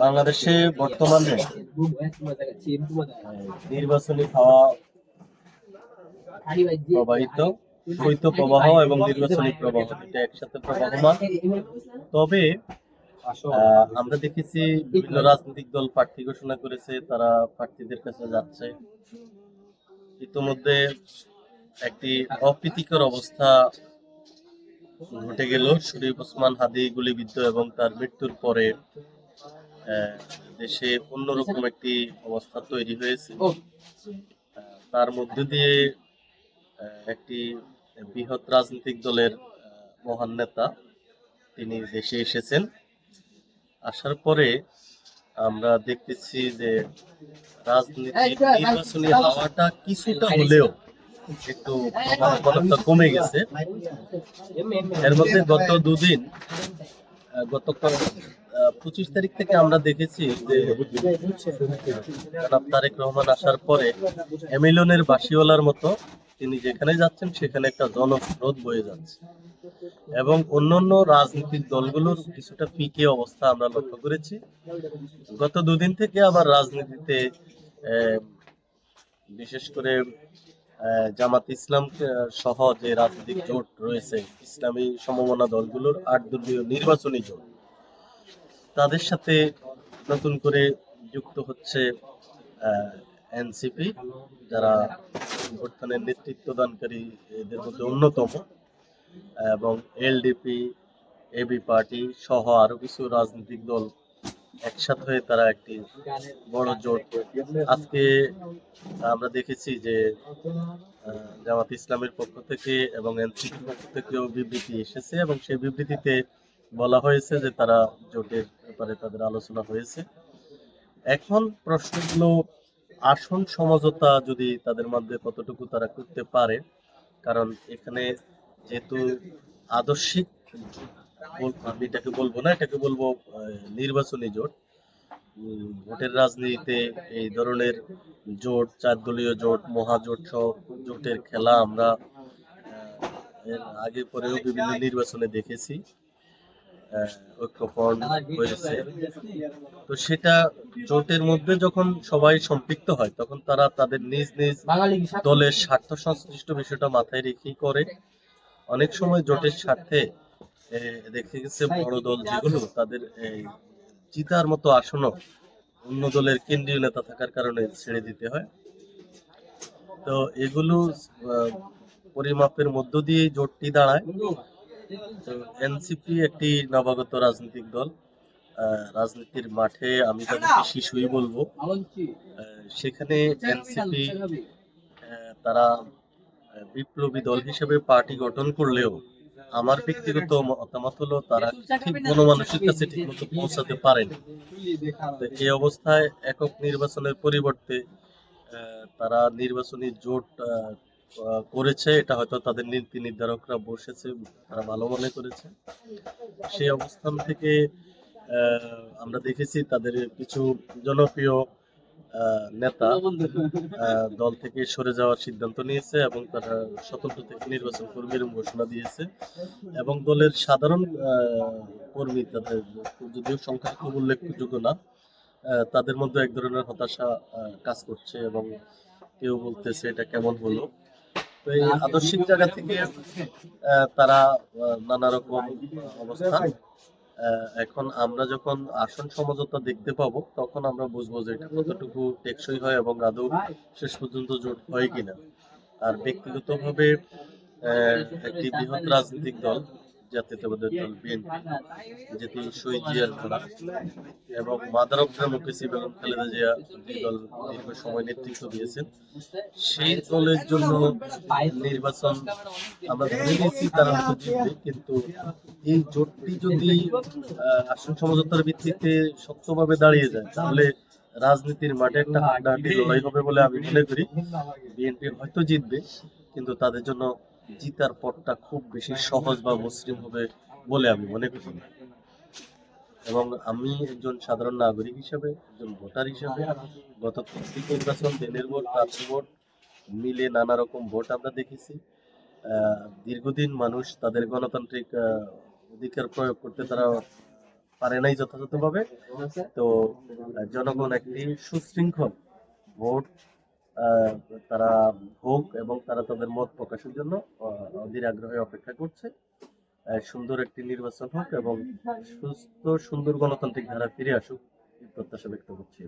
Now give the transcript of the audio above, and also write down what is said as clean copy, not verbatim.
বাংলাদেশে বর্তমানে নির্বাচনী হাওয়া প্রবাহিত, শৈত্য প্রবাহ এবং নির্বাচনী প্রবাহ এটা একসাথে প্রবাহমান। তবে আমরা দেখেছি বিভিন্ন রাজনৈতিক দল প্রার্থী ঘোষণা করেছে, তারা প্রার্থীদের কাছে যাচ্ছে। ইতিমধ্যে একটি অপ্রীতিকর অবস্থা ঘটে গেল। শরীফ ওসমান হাদি গুলিবিদ্ধ এবং তার মৃত্যুর পরে দেশে অন্যরকম একটি অবস্থা তৈরি হয়েছে। তার মধ্য দিয়ে একটি বৃহৎ রাজনৈতিক দলের মহান নেতা তিনি দেশে এসেছেন। আসার পরে আমরা দেখতেছি যে রাজনীতির নির্বাচনী হাওয়াটা কিছুটা হলেও একটু কমে গেছে। এর মধ্যে গত দুদিন, গতকাল 25 তারিখ থেকে আমরা দেখেছি যে জনাব তারেক রহমান আসার পরে এমিলনের বাসিওয়ালার মতো তিনি যেখানে যাচ্ছেন সেখানে একটা জনস্রোত বয়ে যাচ্ছে এবং অন্যান্য রাজনৈতিক দলগুলোর কিছুটা পিকে অবস্থা আমরা লক্ষ্য করেছি। গত দুদিন থেকে আবার রাজনীতিতে বিশেষ করে জামাত ইসলাম সহ যে রাজনৈতিক জোট রয়েছে, ইসলামী সমমনা দলগুলোর 8 দলীয় নির্বাচনী জোট, তাদের সাথে নতুন করে যুক্ত হচ্ছে এনসিপি, যারা অভ্যুত্থানের নেতৃত্বদানকারী এদের মধ্যে অন্যতম, এবং এলডিপি, এবি পার্টি সহ আরো কিছু রাজনৈতিক দল একসাথে হয়ে তারা একটি বড় জোট। আজকে আমরা দেখেছি যে জামাত ইসলামের পক্ষ থেকে এবং এনসিপির পক্ষ থেকেও বিবৃতি এসেছে এবং সেই বিবৃতিতে বলা হয়েছে যে তারা জোটের ব্যাপারে তাদের আলোচনা হয়েছে। এখন প্রশ্ন হলো আসন সমঝোতা যদি তাদের মধ্যে কতটুকু তারা করতে পারে, কারণ এখানে যেহেতু আদর্শিক, আমি এটাকে বলবো না, এটাকে বলবো নির্বাচনী জোট। ভোটের রাজনীতিতে এই ধরনের জোট, 4 দলীয় জোট, মহাজোট সহ জোটের খেলা আমরা এর আগে পরেও বিভিন্ন নির্বাচনে দেখেছি, ঐক্যফ্রন্ট হয়েছে। তো সেটা জোটের মধ্যে যখন সবাই সম্পৃক্ত হয় তখন তারা তাদের নিজ নিজ দলের স্বার্থ সংশ্লিষ্ট বিষয়টা মাথায় রেখেই করে। অনেক সময় জোটের স্বার্থে দেখে গেছে বড় দল যেগুলো, তাদের জিতার মতো আসনও অন্য দলের কেন্দ্রীয় নেতা থাকার কারণে ছেড়ে দিতে হয়। তো এগুলো পরিমাপের মধ্য দিয়ে জোটটি দাঁড়ায়। তো এনসিপি একটি নবাগত রাজনৈতিক দল, রাজনীতির মাঠে আমি তাদেরকে শিশুই বলবো। সেখানে এনসিপি তারা বিপ্লবী দল হিসেবে পার্টি গঠন করলেও আমার ব্যক্তিগত মতামত হলো তারা ঠিক গণমানুষের কাছে ঠিক মতো পৌঁছাতে পারেনি। এই অবস্থায় একক নির্বাচনের পরিবর্তে তারা নির্বাচনী জোট করেছে, এটা হয়তো তাদের নীতি নির্ধারকরা বসেছে, তারা ভালো মনে করেছে। সেই অবস্থান থেকে আমরা দেখেছি তাদের কিছু জনপ্রিয় নেতা দল থেকে সরে যাওয়ার সিদ্ধান্ত নিয়েছে এবং তারা স্বতন্ত্র থেকে নির্বাচন করবে এরকম ঘোষণা দিয়েছে। এবং দলের সাধারণ কর্মী, তাদের যদিও সংখ্যা খুব উল্লেখযোগ্য না, তাদের মধ্যে এক ধরনের হতাশা কাজ করছে এবং কেউ বলতেছে এটা কেমন হলো। তো এই আদর্শিক জায়গা থেকে তারা নানা রকম অবস্থা। এখন আমরা যখন আসন সমঝোতা দেখতে পাবো তখন আমরা বুঝবো যে এটা কতটুকু টেকসই হয় এবং আদৌ শেষ পর্যন্ত জোট হয় কিনা। আর ব্যক্তিগতভাবে একটি বৃহৎ রাজনৈতিক দল, জাতীয়তাবাদী দল বিএনপি, যেটি শহীদ জিয়ার ঘোড়া এবং mother of democracy Begum Khaleda Zia যে দল দীর্ঘ সময় নেতৃত্ব দিয়েছেন, সেই দলের জন্য নির্বাচন আমরা ধরে নিয়েছি তারা হয়তো জিতবে, কিন্তু এই জোটটি যদি আসন সমঝোতার ভিত্তিতে শক্তভাবে দাঁড়িয়ে যায় তাহলে রাজনীতির মাঠে একটা হাড্ডাহাড্ডি লড়াই হবে বলে আমি মনে করি। বিএনপি হয়তো জিতবে, কিন্তু তাদের জন্য জিতার পথটা খুব বেশি সহজ বা মসৃণ হবে বলে আমি মনে করি না। এবং আমি একজন সাধারণ নাগরিক হিসেবে, একজন ভোটার হিসেবে, গত নির্বাচন, দিনের ভোট, রাত্রি ভোট মিলে নানা রকম ভোট আমরা দেখেছি। দীর্ঘদিন মানুষ তাদের গণতান্ত্রিক অধিকার প্রয়োগ করতে তারা পারে নাই যথাযথভাবে। তো জনগণ একটি সুশৃঙ্খল ভোট আহ, তারা হোক এবং তারা তাদের মত প্রকাশের জন্য অধীর আগ্রহে অপেক্ষা করছে। সুন্দর একটি নির্বাচন হোক এবং সুস্থ সুন্দর গণতান্ত্রিক ধারা ফিরে আসুক, এই প্রত্যাশা ব্যক্ত করছি।